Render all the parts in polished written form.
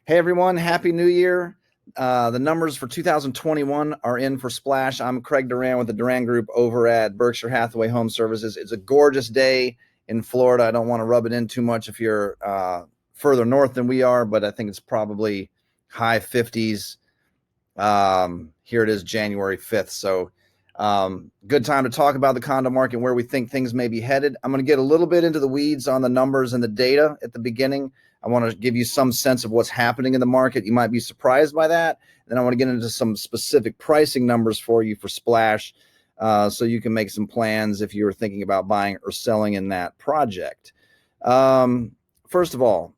Hey everyone, Happy New Year. The numbers for 2021 are in for Splash. I'm Craig Duran with the Duran Group over at Berkshire Hathaway Home Services. It's a gorgeous day in Florida. I don't want to rub it in too much if you're further north than we are, but I think it's probably high 50s. Here it is January 5th. So good time to talk about the condo market and where we think things may be headed. I'm going to get a little bit into the weeds on the numbers and the data at the beginning. I want to give you some sense of what's happening in the market. You might be surprised by that. Then I want to get into some specific pricing numbers for you for Splash, so you can make some plans if you're thinking about buying or selling in that project. First of all,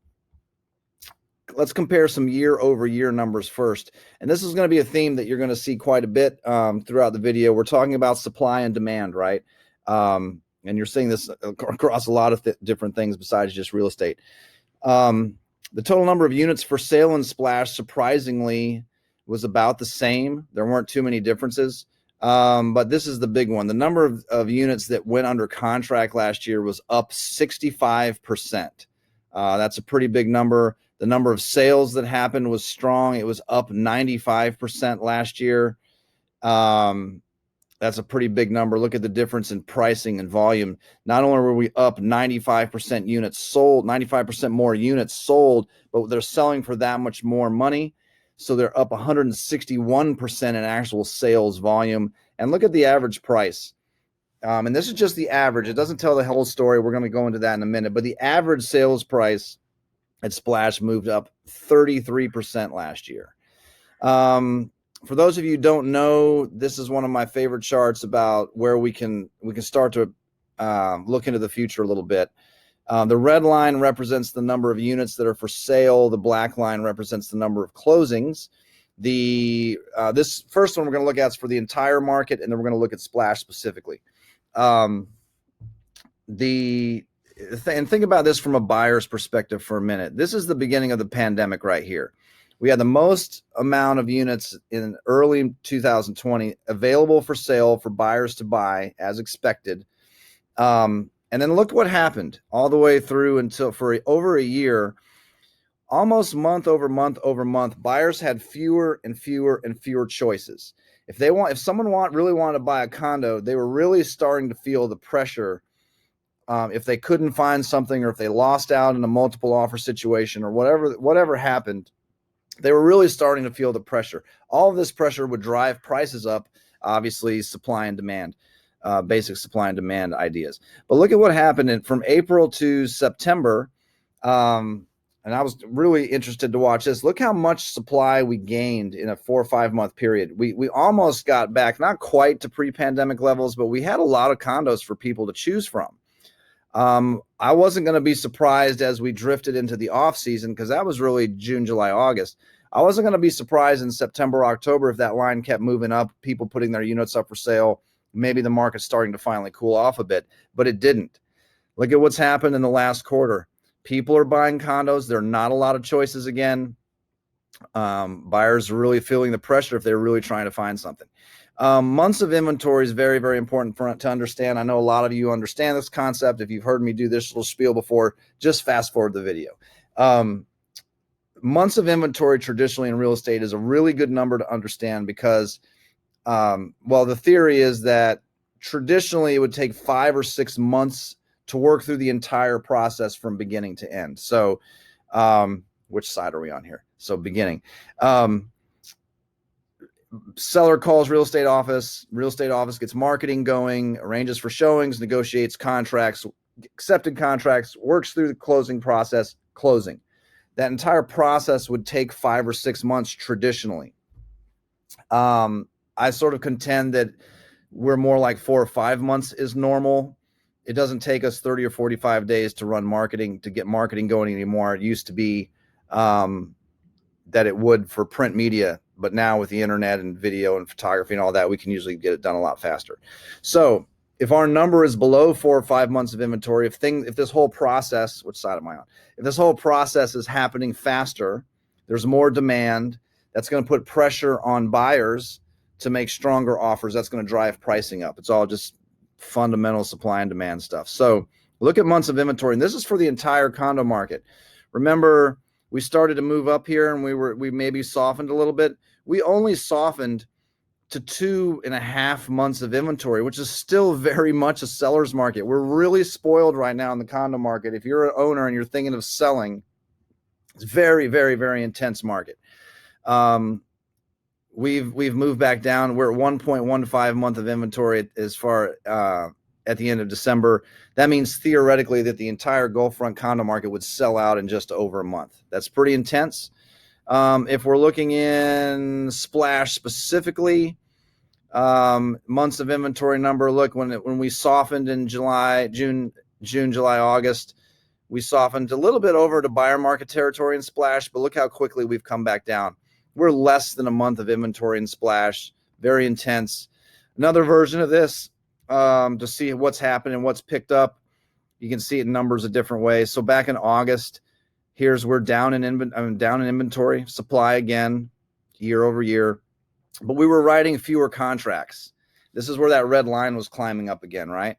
let's compare some year-over-year numbers first. And this is going to be a theme that you're going to see quite a bit throughout the video. We're talking about supply and demand, right? And you're seeing this across a lot of different things besides just real estate. The total number of units for sale in Splash, surprisingly, was about the same. There weren't too many differences. But this is the big one. The number of units that went under contract last year was up 65%. That's a pretty big number. The number of sales that happened was strong. It was up 95% last year. That's a pretty big number. Look at the difference in pricing and volume. Not only were we up 95% units sold, 95% more units sold, but they're selling for that much more money. So they're up 161% in actual sales volume. And look at the average price. And this is just the average. It doesn't tell the whole story. We're going to go into that in a minute. But the average sales price at Splash moved up 33% last year. For those of you who don't know, this is one of my favorite charts about where we can start to look into the future a little bit. The red line represents the number of units that are for sale. The black line represents the number of closings. This first one we're going to look at is for the entire market, and then we're going to look at Splash specifically. And think about this from a buyer's perspective for a minute. This is the beginning of the pandemic right here. We had the most amount of units in early 2020 available for sale for buyers to buy as expected. And then look what happened all the way through until for over a year, almost month over month, buyers had fewer and fewer and fewer choices. If someone really wanted to buy a condo, they were really starting to feel the pressure. If they couldn't find something, or if they lost out in a multiple offer situation, or whatever happened, they were really starting to feel the pressure. All of this pressure would drive prices up, obviously supply and demand, basic supply and demand ideas. But look at what happened from April to September. And I was really interested to watch this. Look how much supply we gained in a 4 or 5 month period. We almost got back, not quite to pre-pandemic levels, but we had a lot of condos for people to choose from. I wasn't going to be surprised as we drifted into the off season, because that was really June, July, August. I wasn't going to be surprised in September, October if that line kept moving up, people putting their units up for sale. Maybe the market's starting to finally cool off a bit, but it didn't. Look at what's happened in the last quarter. People are buying condos. There are not a lot of choices again. Buyers are really feeling the pressure if they're really trying to find something. Months of inventory is very, very important to understand. I know a lot of you understand this concept. If you've heard me do this little spiel before, just fast forward the video. Months of inventory traditionally in real estate is a really good number to understand because, the theory is that traditionally it would take 5 or 6 months to work through the entire process from beginning to end. So, which side are we on here? So beginning. Seller calls real estate office gets marketing going, arranges for showings, negotiates contracts, accepted contracts, works through the closing process, closing. That entire process would take 5 or 6 months traditionally. I sort of contend that we're more like 4 or 5 months is normal. It doesn't take us 30 or 45 days to run marketing, to get marketing going anymore. It used to be that it would for print media, but now with the internet and video and photography and all that, we can usually get it done a lot faster. So if our number is below 4 or 5 months of inventory, if this whole process, which side am I on? If this whole process is happening faster, there's more demand. That's going to put pressure on buyers to make stronger offers. That's going to drive pricing up. It's all just fundamental supply and demand stuff. So look at months of inventory, and this is for the entire condo market. Remember, we started to move up here, and we maybe softened a little bit. We only softened to 2.5 months of inventory, which is still very much a seller's market. We're really spoiled right now in the condo market. If you're an owner and you're thinking of selling, it's very, very, very intense market. We've moved back down. We're at 1.15 month of inventory as far at the end of December. That means theoretically that the entire Gulf Front condo market would sell out in just over a month. That's pretty intense. If we're looking in Splash specifically, months of inventory number, look, when we softened in June, July, August, we softened a little bit over to buyer market territory in Splash, but look how quickly we've come back down. We're less than a month of inventory in Splash, very intense. Another version of this, to see what's happened and what's picked up. You can see it in numbers a different way. So back in August, here's we're down in inventory, supply again, year over year, but we were writing fewer contracts. This is where that red line was climbing up again, right?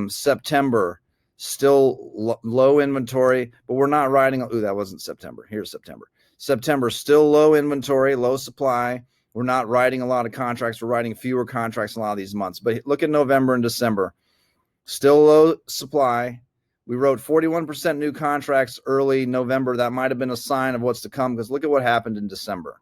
September, still low inventory, but we're not writing. Ooh, that wasn't September. Here's September. September, still low inventory, low supply. We're not writing a lot of contracts. We're writing fewer contracts in a lot of these months. But look at November and December. Still low supply. We wrote 41% new contracts early November. That might have been a sign of what's to come, because look at what happened in December.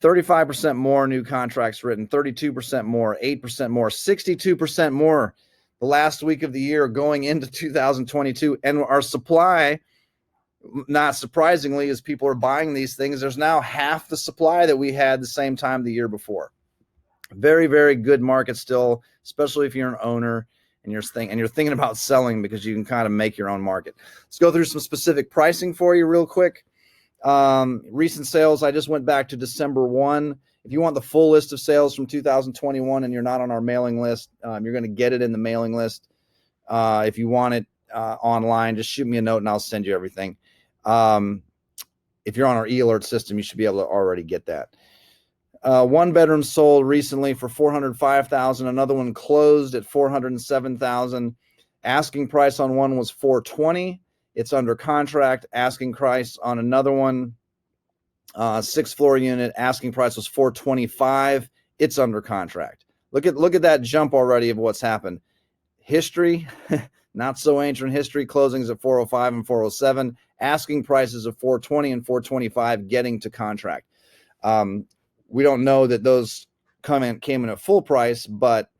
35% more new contracts written, 32% more, 8% more, 62% more the last week of the year going into 2022. And our supply, not surprisingly, as people are buying these things, there's now half the supply that we had the same time the year before. Very, very good market still, especially if you're an owner and you're thinking about selling, because you can kind of make your own market. Let's go through some specific pricing for you real quick. Recent sales, I just went back to December 1. If you want the full list of sales from 2021 and you're not on our mailing list, you're going to get it in the mailing list. If you want it online, just shoot me a note and I'll send you everything. If you're on our e-alert system, you should be able to already get that. One bedroom sold recently for $405,000. Another one closed at $407,000. Asking price on one was $420,000. It's under contract. Asking price on another one, 6th floor unit, asking price was $425,000. It's under contract. Look at that jump already of what's happened. History, not so ancient history. Closings at $405,000 and $407,000. Asking prices of $420,000 and $425,000 getting to contract. We don't know that those came in at full price, but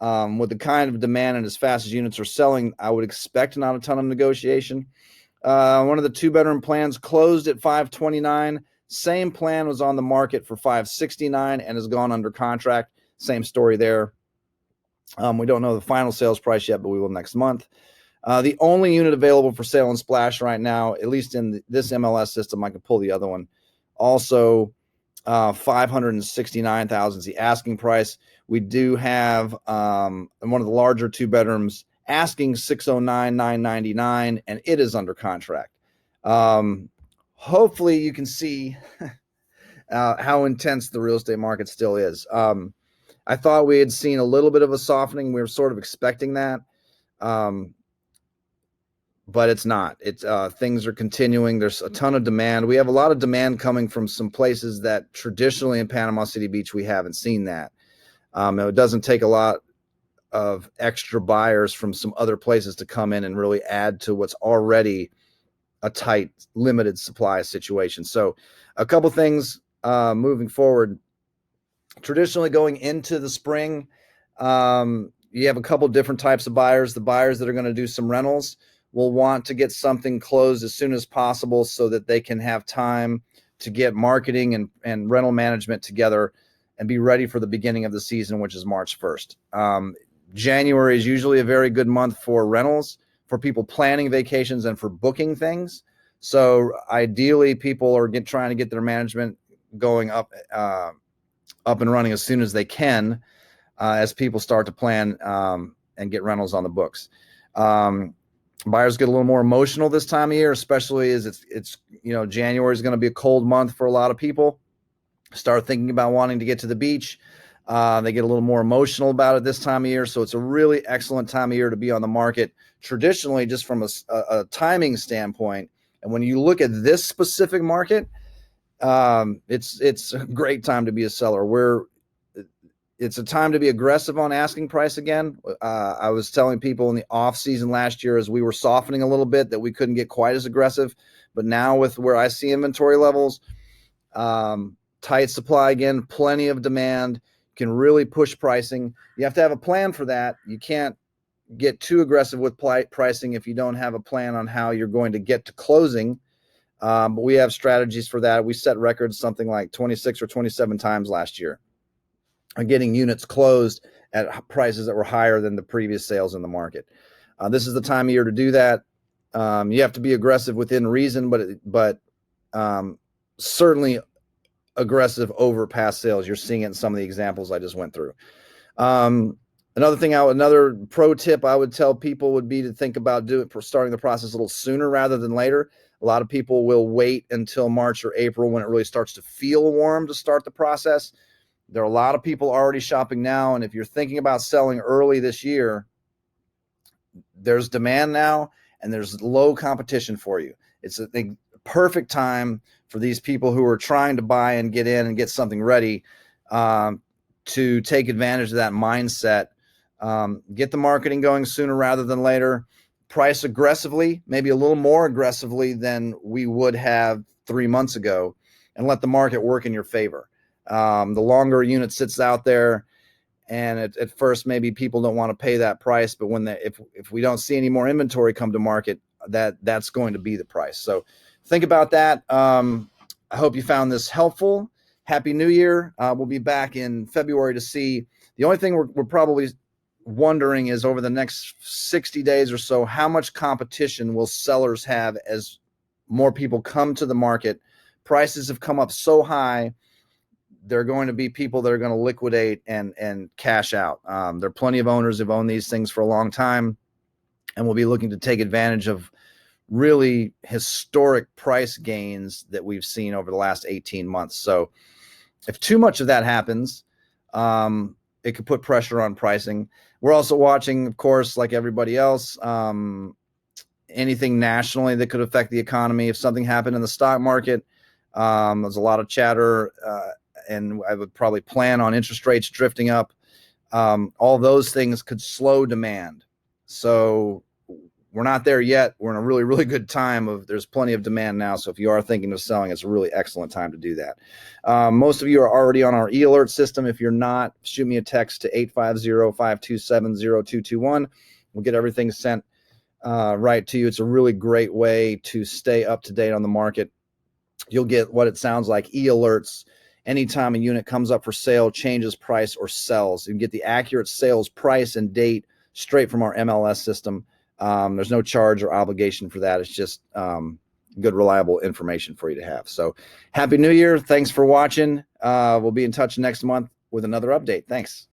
with the kind of demand and as fast as units are selling, I would expect not a ton of negotiation. One of the 2-bedroom plans closed at $529,000. Same plan was on the market for $569,000 and has gone under contract. Same story there. We don't know the final sales price yet, but we will next month. The only unit available for sale in Splash right now, at least in this MLS system, I can pull the other one. Also, $569,000 is the asking price. We do have one of the larger 2 bedrooms asking $609,999, and it is under contract. Hopefully you can see how intense the real estate market still is. I thought we had seen a little bit of a softening. We were sort of expecting that. But it's not. It's things are continuing. There's a ton of demand. We have a lot of demand coming from some places that traditionally in Panama City Beach we haven't seen that. It doesn't take a lot of extra buyers from some other places to come in and really add to what's already a tight, limited supply situation. So a couple things moving forward. Traditionally going into the spring, you have a couple different types of buyers. The buyers that are going to do some rentals will want to get something closed as soon as possible so that they can have time to get marketing and rental management together and be ready for the beginning of the season, which is March 1st. January is usually a very good month for rentals, for people planning vacations and for booking things. So ideally, people are trying to get their management going up and running as soon as they can, as people start to plan and get rentals on the books. Buyers get a little more emotional this time of year, especially as it's January is going to be a cold month for a lot of people. Start thinking about wanting to get to the beach. They get a little more emotional about it this time of year. So it's a really excellent time of year to be on the market. Traditionally, just from a timing standpoint, And when you look at this specific market, it's a great time to be a seller. It's a time to be aggressive on asking price again. I was telling people in the off season last year, as we were softening a little bit, that we couldn't get quite as aggressive. But now with where I see inventory levels, tight supply again, plenty of demand, can really push pricing. You have to have a plan for that. You can't get too aggressive with pricing if you don't have a plan on how you're going to get to closing. But we have strategies for that. We set records something like 26 or 27 times last year on getting units closed at prices that were higher than the previous sales in the market. This is the time of year to do that. You have to be aggressive within reason, but certainly aggressive over past sales. You're seeing it in some of the examples I just went through. Another pro tip I would tell people would be to think about starting the process a little sooner rather than later. A lot of people will wait until March or April when it really starts to feel warm to start the process. There are a lot of people already shopping now, and if you're thinking about selling early this year, there's demand now and there's low competition for you. It's a perfect time for these people who are trying to buy and get in and get something ready to take advantage of that mindset. Get the marketing going sooner rather than later. Price aggressively, maybe a little more aggressively than we would have 3 months ago, and let the market work in your favor. The longer a unit sits out there, and at first maybe people don't want to pay that price, but if we don't see any more inventory come to market, that's going to be the price. So think about that. I hope you found this helpful. Happy New Year. We'll be back in February to see. The only thing we're probably wondering is over the next 60 days or so, how much competition will sellers have as more people come to the market? Prices have come up so high, there are going to be people that are going to liquidate and cash out. There are plenty of owners who've owned these things for a long time and will be looking to take advantage of really historic price gains that we've seen over the last 18 months. So if too much of that happens, it could put pressure on pricing. We're also watching, of course, like everybody else, anything nationally that could affect the economy. If something happened in the stock market, there's a lot of chatter, and I would probably plan on interest rates drifting up. All those things could slow demand. So we're not there yet. We're in a really, really good time there's plenty of demand now. So if you are thinking of selling, it's a really excellent time to do that. Most of you are already on our e-alert system. If you're not, shoot me a text to 850-527-0221. We'll get everything sent right to you. It's a really great way to stay up to date on the market. You'll get what it sounds like e-alerts anytime a unit comes up for sale, changes price, or sells. You can get the accurate sales price and date straight from our MLS system. There's no charge or obligation for that. It's just good, reliable information for you to have. So Happy New Year. Thanks for watching. We'll be in touch next month with another update. Thanks.